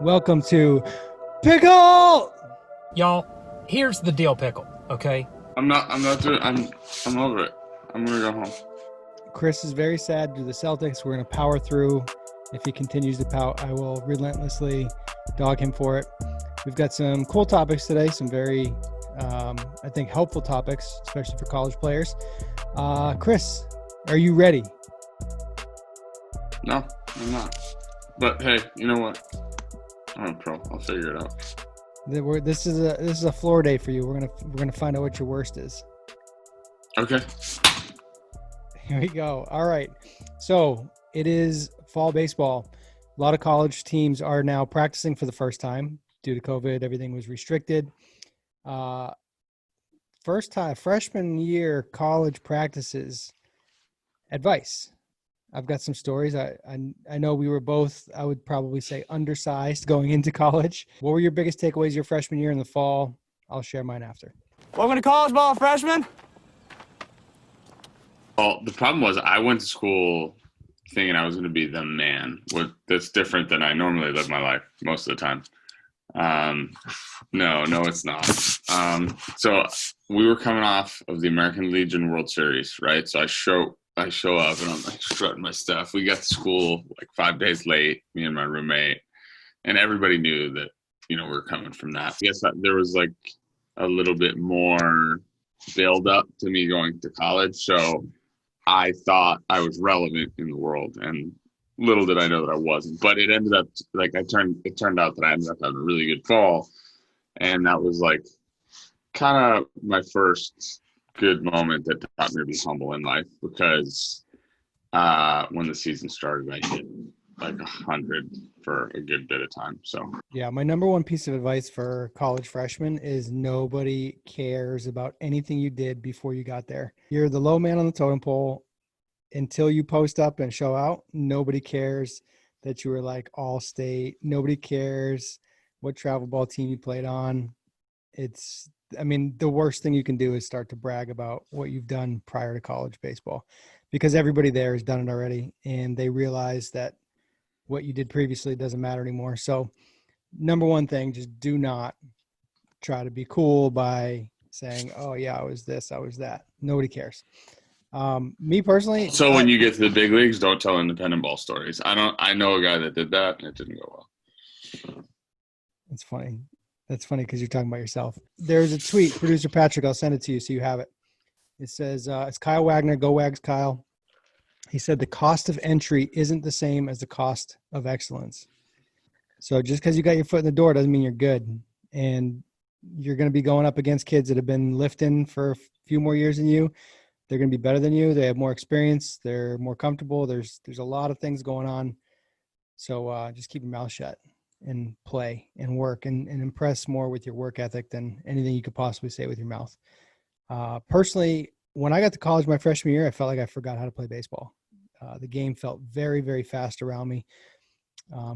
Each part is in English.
Welcome to Pickle! Y'all, here's the deal, Pickle, okay? I'm over it. I'm gonna go home. Chris is very sad due to the Celtics. We're going to power through. If he continues to pout, I will relentlessly dog him for it. We've got some cool topics today, some very, I think, helpful topics, especially for college players. Chris, are you ready? No, I'm not. But hey, you know what? I'm a pro. I'll figure it out. This is a floor day for you. We're gonna find out what your worst is. Okay. Here we go. All right. So it is fall baseball. A lot of college teams are now practicing for the first time due to COVID. Everything was restricted. First time, freshman year college practices. Advice. I've got some stories. I know we were both, I would probably say, undersized going into college. What were your biggest takeaways your freshman year in the fall? I'll share mine after. Welcome to college ball, freshman. Well, the problem was I went to school thinking I was going to be the man. That's different than I normally live my life most of the time. No, it's not. So we were coming off of the American Legion World Series, right? So I show up and I'm like strutting my stuff. We got to school like 5 days late, me and my roommate, and everybody knew that, we were coming from that. I guess there was like a little bit more build up to me going to college. So I thought I was relevant in the world, and little did I know that I wasn't. But it ended up it turned out that I ended up having a really good fall. And that was like kind of my first good moment that taught me to be humble in life, because when the season started, I hit like 100 for a good bit of time. So yeah, my number one piece of advice for college freshmen is nobody cares about anything you did before you got there. You're the low man on the totem pole until you post up and show out. Nobody cares that you were like all state. Nobody cares what travel ball team you played on. The worst thing you can do is start to brag about what you've done prior to college baseball, because everybody there has done it already, and they realize that what you did previously doesn't matter anymore. So number one thing, just do not try to be cool by saying, oh yeah, I was this, I was that. Nobody cares. Me personally. So when you get to the big leagues, don't tell independent ball stories. I know a guy that did that and it didn't go well. That's funny. That's funny because you're talking about yourself. There's a tweet, producer Patrick, I'll send it to you so you have it. It says, it's Kyle Wagner, go Wags Kyle. He said the cost of entry isn't the same as the cost of excellence. So just because you got your foot in the door doesn't mean you're good. And you're going to be going up against kids that have been lifting for a few more years than you. They're going to be better than you. They have more experience. They're more comfortable. There's a lot of things going on. So just keep your mouth shut and play and work and impress more with your work ethic than anything you could possibly say with your mouth. Personally, when I got to college my freshman year, I felt like I forgot how to play baseball. The game felt very, very fast around me.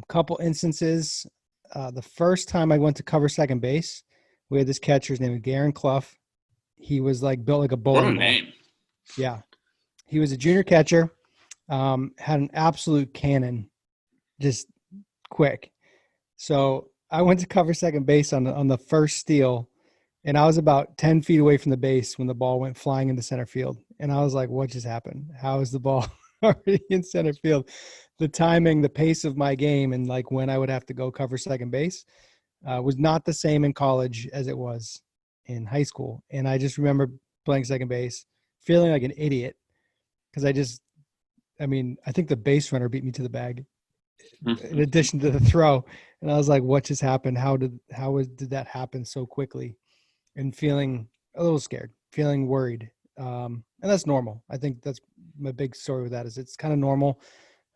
Couple instances. The first time I went to cover second base, we had this catcher. His name was Garen Clough. He was like built like a bowling What a ball. name. Yeah. He was a junior catcher, had an absolute cannon, just quick. So I went to cover second base on the first steal, and I was about 10 feet away from the base when the ball went flying into center field. And I was like, what just happened? How is the ball already in center field? The timing, the pace of my game, and like when I would have to go cover second base was not the same in college as it was in high school. And I just remember playing second base, feeling like an idiot because I think the base runner beat me to the bag in addition to the throw. And I was like, what just happened? How did that happen so quickly? And feeling a little scared, feeling worried. And that's normal. I think that's my big story with that is it's kind of normal.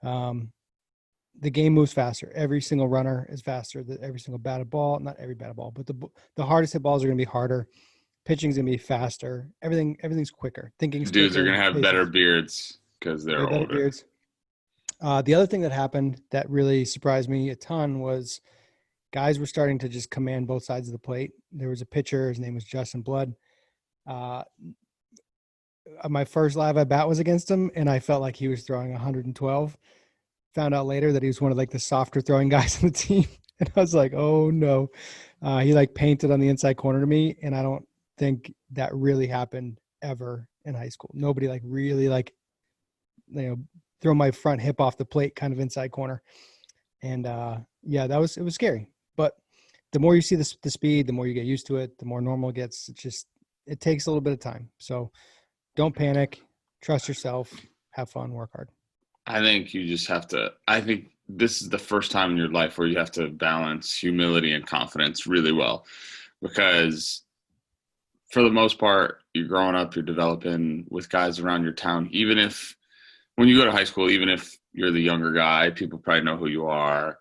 The game moves faster. Every single runner is faster than every single batted ball. Not every batted ball, but the hardest hit balls are going to be harder. Pitching's going to be faster. Everything's quicker. Thinking's Dudes quicker. are going to have better beards because they're older. Beards. The other thing that happened that really surprised me a ton was guys were starting to just command both sides of the plate. There was a pitcher. His name was Justin Blood. My first live at bat was against him, and I felt like he was throwing 112. Found out later that he was one of like the softer throwing guys on the team. And I was like, oh no. He like painted on the inside corner to me. And I don't think that really happened ever in high school. Nobody like really like, throw my front hip off the plate kind of inside corner. And yeah, it was scary. But the more you see the speed, the more you get used to it, the more normal it gets. It takes a little bit of time. So don't panic, trust yourself, have fun, work hard. I think you just have to, I think this is the first time in your life where you have to balance humility and confidence really well, because for the most part, you're growing up, you're developing with guys around your town. Even if, when you go to high school, even if you're the younger guy, people probably know who you are.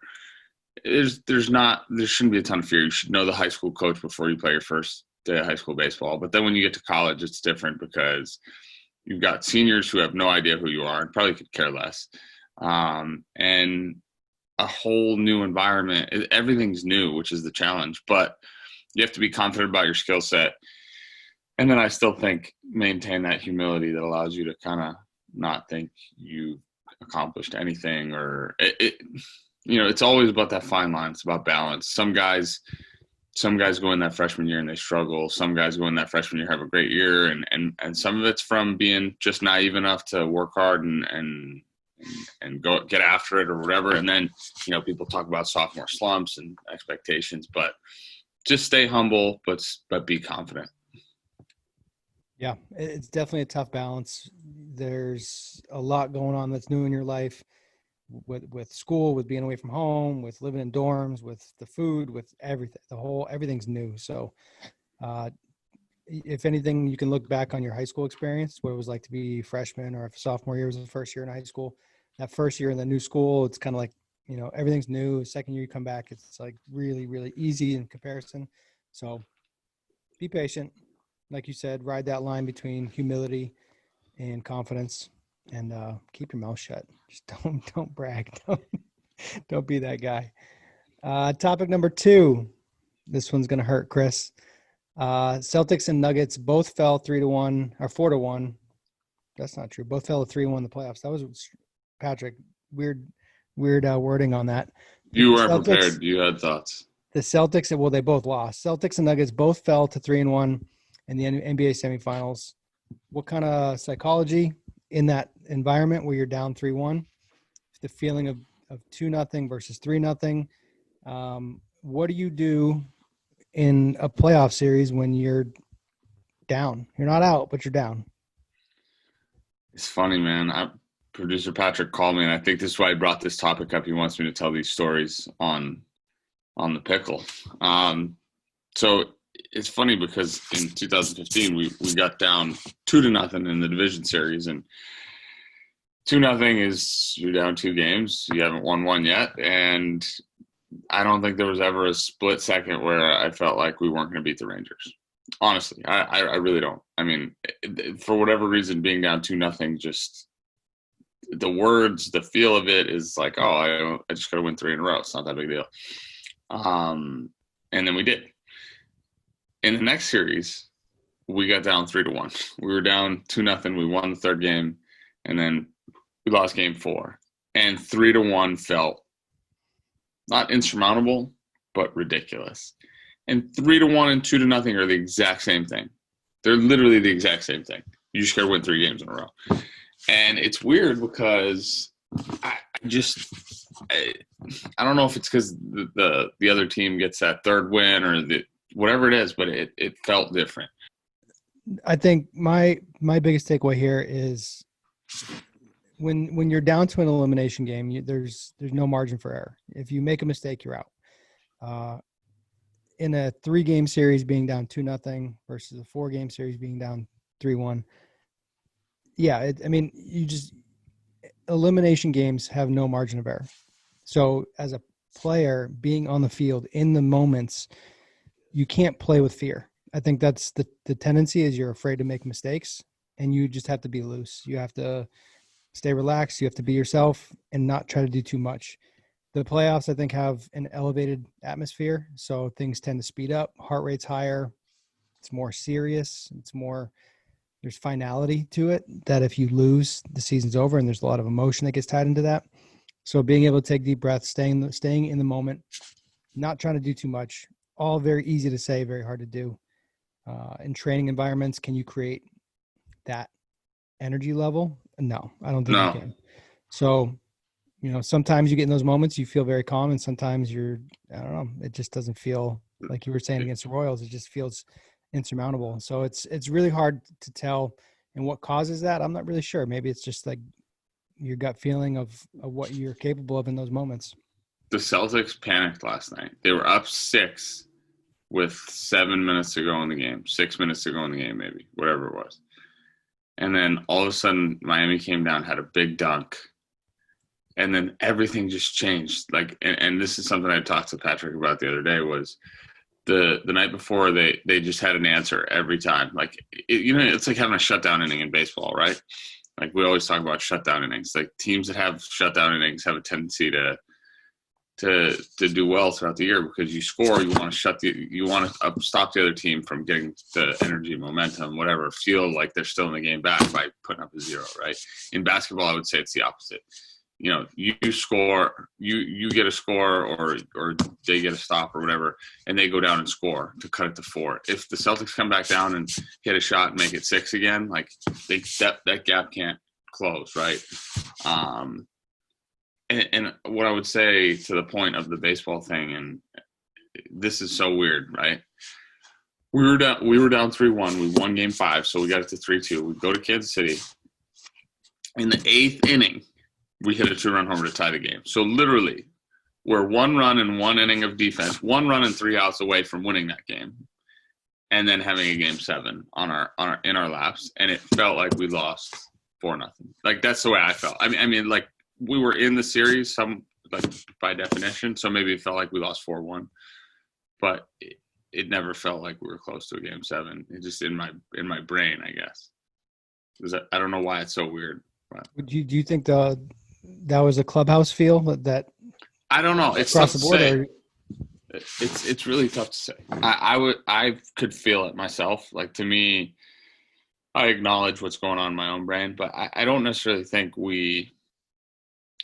There shouldn't be a ton of fear. You should know the high school coach before you play your first day of high school baseball. But then when you get to college, it's different because you've got seniors who have no idea who you are and probably could care less. And a whole new environment. Everything's new, which is the challenge. But you have to be confident about your skill set. And then I still think maintain that humility that allows you to kind of not think you accomplished anything, or it's always about that fine line. It's about balance. Some guys go in that freshman year and they struggle. Some guys go in that freshman year, have a great year. And some of it's from being just naive enough to work hard and go get after it or whatever. And then, people talk about sophomore slumps and expectations, but just stay humble, but be confident. Yeah, it's definitely a tough balance. There's a lot going on that's new in your life with school, with being away from home, with living in dorms, with the food, with everything. Everything's new. So if anything, you can look back on your high school experience, what it was like to be freshman, or if sophomore year was the first year in high school. That first year in the new school, it's kind of like, everything's new. Second year you come back, it's like really, really easy in comparison. So be patient. Like you said, ride that line between humility and confidence, and keep your mouth shut. Just don't brag. Don't be that guy. Topic number 2. This one's going to hurt, Chris. Celtics and Nuggets both fell 3-1 or 4-1. That's not true. Both fell to 3-1 in the playoffs. That was Patrick. Weird wording on that. You weren't prepared. You had thoughts. The Celtics, well, they both lost. Celtics and Nuggets both fell to 3-1 in the NBA semifinals. What kind of psychology in that environment where you're down 3-1? The feeling of 2-0 versus 3-0. What do you do in a playoff series when you're down? You're not out, but you're down. It's funny, man. Producer Patrick called me, and I think this is why he brought this topic up. He wants me to tell these stories on the Pickle. So it's funny because in 2015 we got down 2-0 in the division series, and 2-0 is you're down 2 games. You haven't won one yet, and I don't think there was ever a split second where I felt like we weren't going to beat the Rangers. Honestly, I really don't. I mean, for whatever reason, being down 2-0, just the words, the feel of it is like, oh, I just got to win 3 in a row. It's not that big a deal. And then we did. In the next series, we got down 3-1. We were down 2-0. We won the third game, and then we lost game 4. And 3-1 felt not insurmountable, but ridiculous. And 3-1 and 2-0 are the exact same thing. They're literally the exact same thing. You just got to win 3 games in a row. And it's weird because I don't know if it's because the other team gets that third win or whatever it is, but it felt different. I think my biggest takeaway here is when you're down to an elimination game, there's no margin for error. If you make a mistake, you're out. In a 3-game series being down 2-0 versus a 4-game series being down 3-1. Yeah, elimination games have no margin of error. So as a player being on the field in the moments, you can't play with fear. I think that's the tendency is you're afraid to make mistakes, and you just have to be loose. You have to stay relaxed. You have to be yourself and not try to do too much. The playoffs, I think, have an elevated atmosphere, so things tend to speed up. Heart rate's higher. It's more serious. There's finality to it, that if you lose, the season's over, and there's a lot of emotion that gets tied into that. So being able to take deep breaths, staying in the moment, not trying to do too much. All very easy to say, very hard to do. In training environments, can you create that energy level? No, I don't think you No. can. So, sometimes you get in those moments, you feel very calm, and sometimes I don't know, it just doesn't feel like you were saying against the Royals. It just feels insurmountable. So it's really hard to tell. And what causes that, I'm not really sure. Maybe it's just like your gut feeling of what you're capable of in those moments. The Celtics panicked last night. They were up 6 with 7 minutes to go in the game, 6 minutes to go in the game, maybe, whatever it was. And then all of a sudden, Miami came down, had a big dunk, and then everything just changed. Like, and this is something I talked to Patrick about the other day, was the night before they just had an answer every time. Like, it's like having a shutdown inning in baseball, right? Like, we always talk about shutdown innings. Like, teams that have shutdown innings have a tendency to do well throughout the year, because you score, you want to stop the other team from getting the energy, momentum, whatever, feel like they're still in the game back by putting up a 0, right? In basketball, I would say it's the opposite. You score, you get a score, or they get a stop or whatever, and they go down and score to cut it to 4. If the Celtics come back down and hit a shot and make it 6 again, like, that gap can't close, right? And what I would say, to the point of the baseball thing, and this is so weird, right? We were down 3-1. We won game 5, so we got it to 3-2. We go to Kansas City. In the 8th inning, we hit a 2-run homer to tie the game. So literally, we're 1 run in 1 inning of defense, 1 run and 3 outs away from winning that game, and then having a game 7 in our laps, and it felt like we lost 4-0. Like, that's the way I felt. I mean, like, we were in the series, by definition, so maybe it felt like we lost 4-1, but it never felt like we were close to a game 7. It just in my brain, I guess. I don't know why it's so weird. But. Do you think that was a clubhouse feel that? I don't know. It's across tough the board. to say. It's really tough to say. I could feel it myself. Like, to me, I acknowledge what's going on in my own brain, but I don't necessarily think we,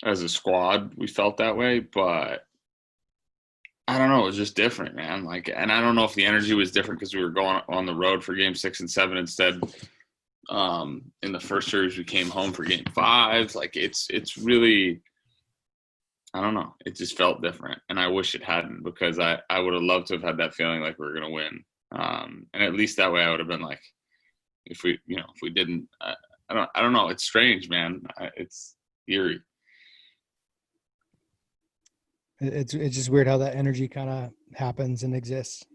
as a squad, we felt that way, but I don't know. It was just different, man. Like, and I don't know if the energy was different because we were going on the road for game 6 and 7 instead. In the first series, we came home for game 5. Like, it's really, I don't know. It just felt different, and I wish it hadn't, because I would have loved to have had that feeling like we were going to win. And at least that way I would have been like, if we didn't, I don't know. It's strange, man. It's eerie. It's just weird how that energy kind of happens and exists,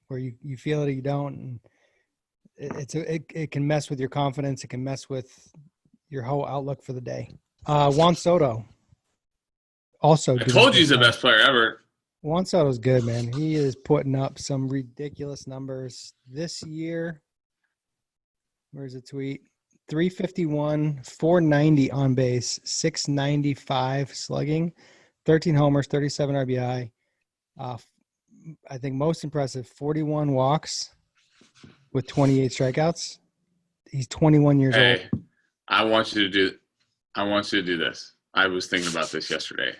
where you feel it or you don't, and it can mess with your confidence. It can mess with your whole outlook for the day. Juan Soto. Also, I told you he's the best player ever. Juan Soto's good, man. He is putting up some ridiculous numbers this year. Where's the tweet? 351, 490 on base, 695 slugging, 13 homers, 37 RBI. I think most impressive, 41 walks with 28 strikeouts. He's 21 years old. I want you to do this. I was thinking about this yesterday.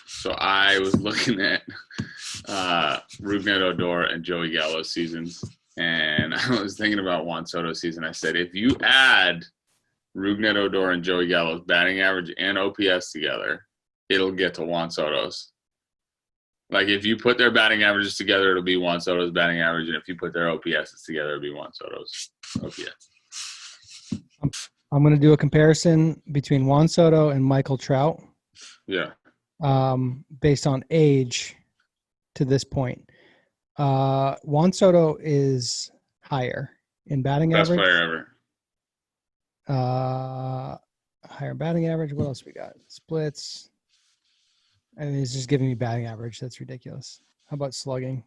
So I was looking at Rougned Odor and Joey Gallo's seasons, and I was thinking about Juan Soto's season. I said, if you add Rougned Odor and Joey Gallo's batting average and OPS together, it'll get to Juan Soto's. Like, if you put their batting averages together, it'll be Juan Soto's batting average, and if you put their OPSs together, it'll be Juan Soto's OPS. I'm going to do a comparison between Juan Soto and Michael Trout. Yeah. Based on age to this point. Juan Soto is higher in batting Best average. Best player ever. Higher batting average. What else we got? Splits. I mean, it's just giving me batting average. That's ridiculous. How about slugging?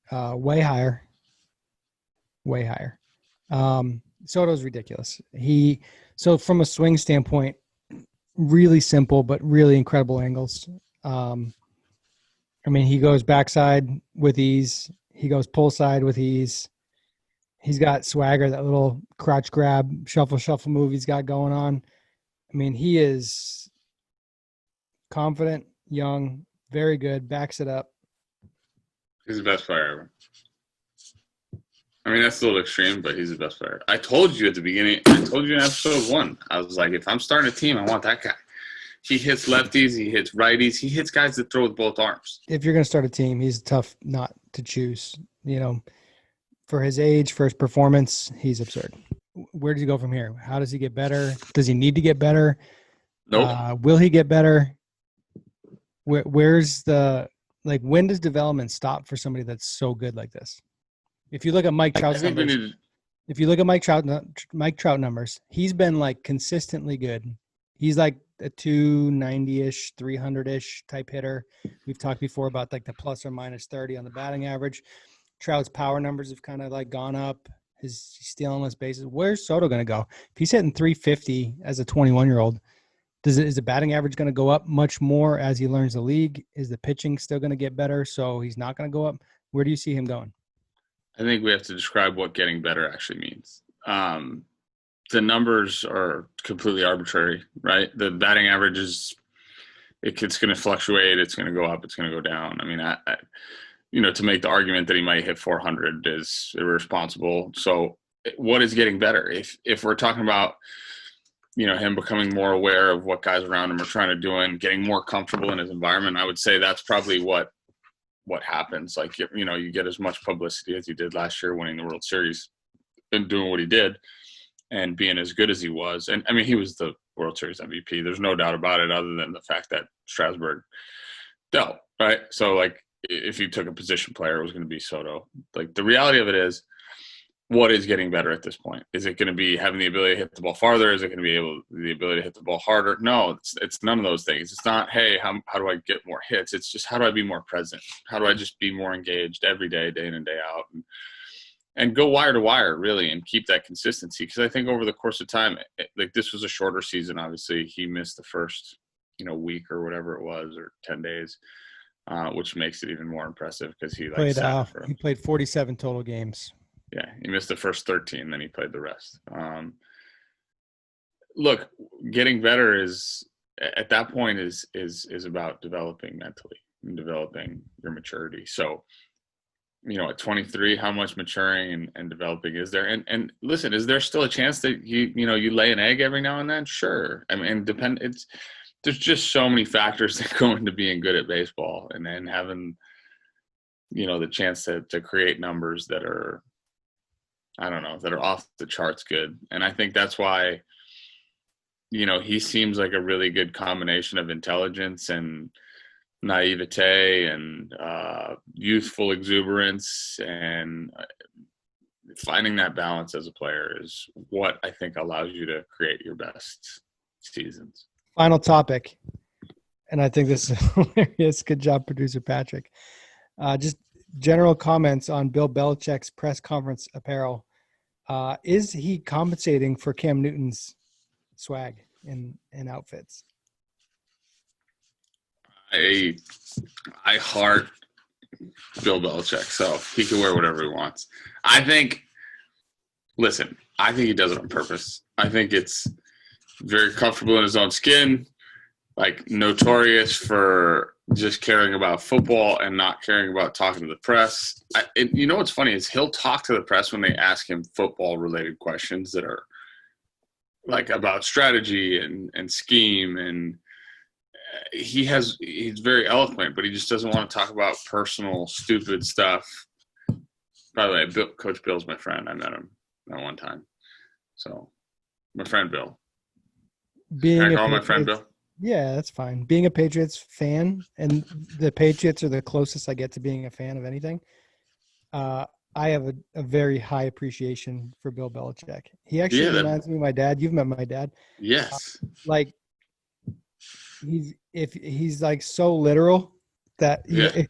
Way higher. Way higher. Soto's ridiculous. So from a swing standpoint, really simple, but really incredible angles. I mean, he goes backside with ease. He goes pull side with ease. He's got swagger, that little crotch grab, shuffle move he's got going on. I mean, he is confident, young, Very good. Backs it up. He's the best player ever. I mean, that's a little extreme, but he's the best player. I told you at the beginning. I told you in episode 1. I was like, if I'm starting a team, I want that guy. He hits lefties. He hits righties. He hits guys that throw with both arms. If you're going to start a team, he's tough not to choose. For his age, for his performance, he's absurd. Where does he go from here? How does he get better? Does he need to get better? Nope. Will he get better? Where's the when does development stop for somebody that's so good like this? If you look at Mike Trout's numbers, if you look at Mike Trout numbers, he's been consistently good. He's like a 290-ish, 300-ish type hitter. We've talked before about the plus or minus 30 on the batting average. Trout's power numbers have kind of gone up. He's stealing less bases. Where's Soto going to go? If he's hitting 350 as a 21-year-old, is the batting average going to go up much more as he learns the league? Is the pitching still going to get better so he's not going to go up? Where do you see him going? I think we have to describe what getting better actually means. The numbers are completely arbitrary, right? The batting average it's going to fluctuate. It's going to go up. It's going to go down. I mean, to make the argument that he might hit 400 is irresponsible. So what is getting better? If we're talking about, him becoming more aware of what guys around him are trying to do and getting more comfortable in his environment, I would say that's probably what happens. You get as much publicity as he did last year, winning the World Series and doing what he did and being as good as he was. And I mean, he was the World Series MVP. There's no doubt about it, other than the fact that Strasburg dealt, right? So if you took a position player, it was going to be Soto. The reality of it is, what is getting better at this point? Is it going to be having the ability to hit the ball farther? Is it going to be the ability to hit the ball harder? No, it's none of those things. It's not, hey, how do I get more hits? It's just, how do I be more present? How do I just be more engaged every day, day in and day out, and go wire to wire, really, and keep that consistency? Because I think over the course of time, this was a shorter season. Obviously, he missed the first, week or whatever it was, or 10 days, which makes it even more impressive because he played 47 total games. Yeah, he missed the first 13, then he played the rest. Look, getting better at that point is about developing mentally and developing your maturity. So, at 23, how much maturing and developing is there? And listen, is there still a chance that you lay an egg every now and then? Sure. I mean, there's just so many factors that go into being good at baseball, and then having, the chance to create numbers that are, that are off the charts good. And I think that's why, he seems like a really good combination of intelligence and naivete and youthful exuberance, and finding that balance as a player is what I think allows you to create your best seasons. Final topic, and I think this is hilarious. Good job, producer Patrick. Just general comments on Bill Belichick's press conference apparel. Is he compensating for Cam Newton's swag and outfits? I heart Bill Belichick, so he can wear whatever he wants. I think he does it on purpose. I think it's very comfortable in his own skin, notorious for just caring about football and not caring about talking to the press. What's funny is he'll talk to the press when they ask him football-related questions that are about strategy and scheme, and he's very eloquent, but he just doesn't want to talk about personal, stupid stuff. By the way, Coach Bill's my friend. I met him that one time. So, my friend Bill. Can I call my friend Bill? Yeah, that's fine. Being a Patriots fan, and the Patriots are the closest I get to being a fan of anything. I have a very high appreciation for Bill Belichick. He actually reminds me of my dad. You've met my dad. Yes. He's so literal that if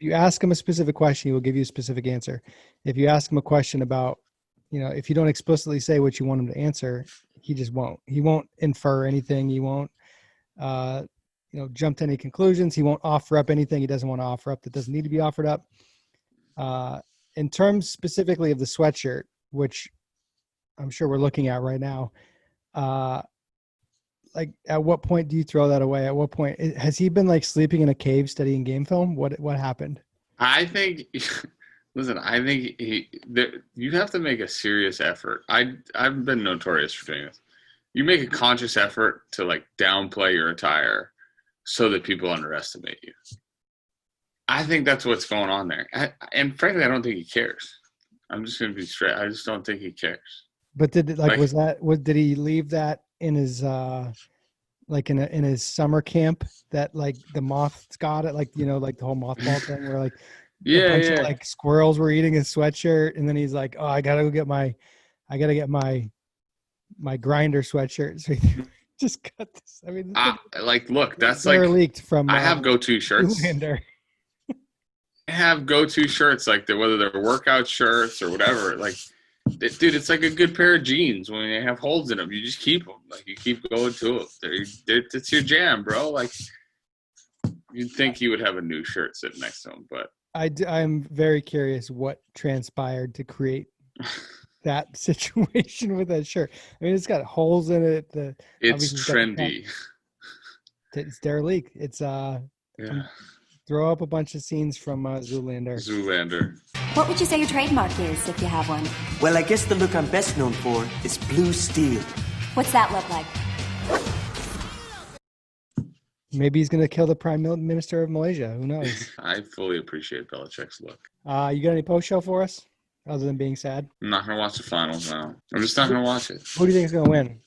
you ask him a specific question, he will give you a specific answer. If you ask him a question about, if you don't explicitly say what you want him to answer, he just won't. He won't infer anything. He won't, jump to any conclusions. He won't offer up anything he doesn't want to offer up that doesn't need to be offered up. In terms specifically of the sweatshirt, which I'm sure we're looking at right now, like, at what point do you throw that away? At what point has he been like sleeping in a cave studying game film? What happened? I think, listen, I think you have to make a serious effort. I've been notorious for doing this. You make a conscious effort to like downplay your attire so that people underestimate you. I think that's what's going on there. And frankly, I don't think he cares. I'm just going to be straight. I just don't think he cares. But did did he leave that in his like in his summer camp that like the moths got it, like, you know, like the whole mothball thing where like a bunch of like squirrels were eating his sweatshirt, and then he's like, oh, I gotta get my grinder sweatshirt. So he just cut this. I mean, look, that's like leaked from I have go-to shirts. I have go-to shirts, like whether they're workout shirts or whatever. Like, dude, it's like a good pair of jeans. When they have holes in them, you just keep them. Like, you keep going to them. It's your jam, bro. Like, you'd think you would have a new shirt sitting next to him, but I'm very curious what transpired to create that situation with that shirt. I mean, it's got holes in it. It's trendy. It's derelict. It's throw up a bunch of scenes from Zoolander. What would you say your trademark is, if you have one? Well, I guess the look I'm best known for is blue steel. What's that look like? Maybe he's going to kill the Prime Minister of Malaysia. Who knows? I fully appreciate Belichick's look. You got any post show for us, other than being sad? I'm not going to watch the finals now. I'm just not going to watch it. Who do you think is going to win?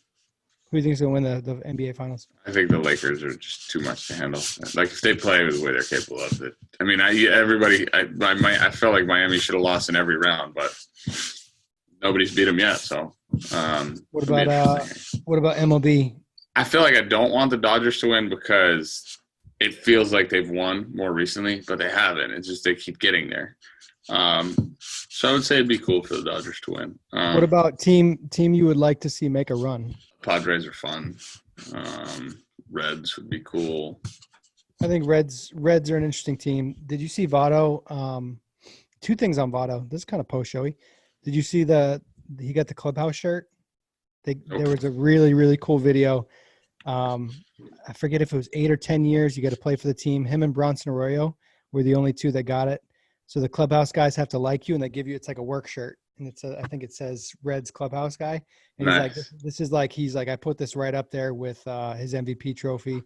Who do you think is going to win the NBA finals? I think the Lakers are just too much to handle. Like, if they play the way they're capable of it. I mean, I felt like Miami should have lost in every round, but nobody's beat them yet. So, what about MLB? I feel like I don't want the Dodgers to win because it feels like they've won more recently, but they haven't. It's just they keep getting there. So I would say it'd be cool for the Dodgers to win. What about team you would like to see make a run? Padres are fun. Reds would be cool. I think Reds are an interesting team. Did you see Votto? Two things on Votto. This is kind of post-showy. Did you see he got the clubhouse shirt? There was a really, really cool video. I forget if it was 8 or 10 years. You got to play for the team. Him and Bronson Arroyo were the only two that got it. So the clubhouse guys have to like you, and they give you, it's like a work shirt. And I think it says Reds clubhouse guy. And nice. He's like, I put this right up there with his MVP trophy.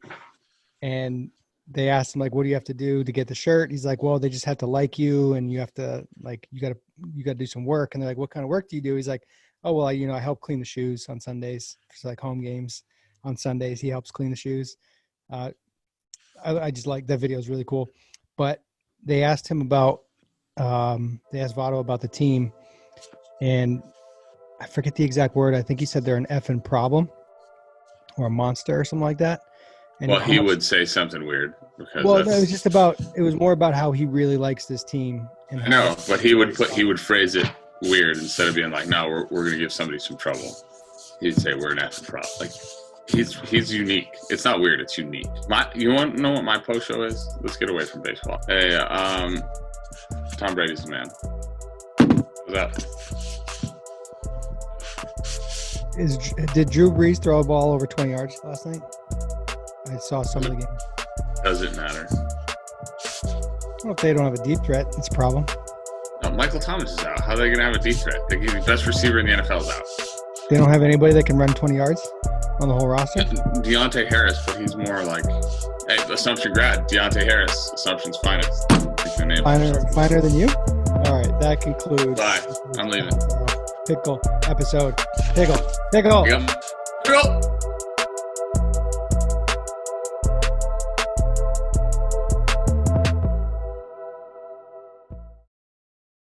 And they asked him, like, what do you have to do to get the shirt? He's like, well, they just have to like you, and you have to, like, you got to do some work. And they're like, what kind of work do you do? He's like, oh, well, I help clean the shoes on Sundays. It's like home games on Sundays. He helps clean the shoes. I just like that video is really cool. But they asked him about, they asked Votto about the team, and I forget the exact word. I think he said they're an effing problem or a monster or something like that. And well, he would say something weird because it was more about how he really likes this team. And I know, but he would phrase it weird instead of being like, no, we're going to give somebody some trouble. He'd say we're an effing problem. Like, he's unique. It's not weird. It's unique. You want to know what my post show is? Let's get away from baseball. Hey, Tom Brady's the man. What's that? Did Drew Brees throw a ball over 20 yards last night? I saw some of the game. Doesn't matter. Well, if they don't have a deep threat, it's a problem. No, Michael Thomas is out. How are they going to have a deep threat? The best receiver in the NFL is out. They don't have anybody that can run 20 yards on the whole roster? Deontay Harris, but he's more like, hey, Assumption grad. Deontay Harris, Assumption's finest. Finer than you? All right, that concludes. Bye. I'm leaving. Pickle episode. Pickle. Pickle.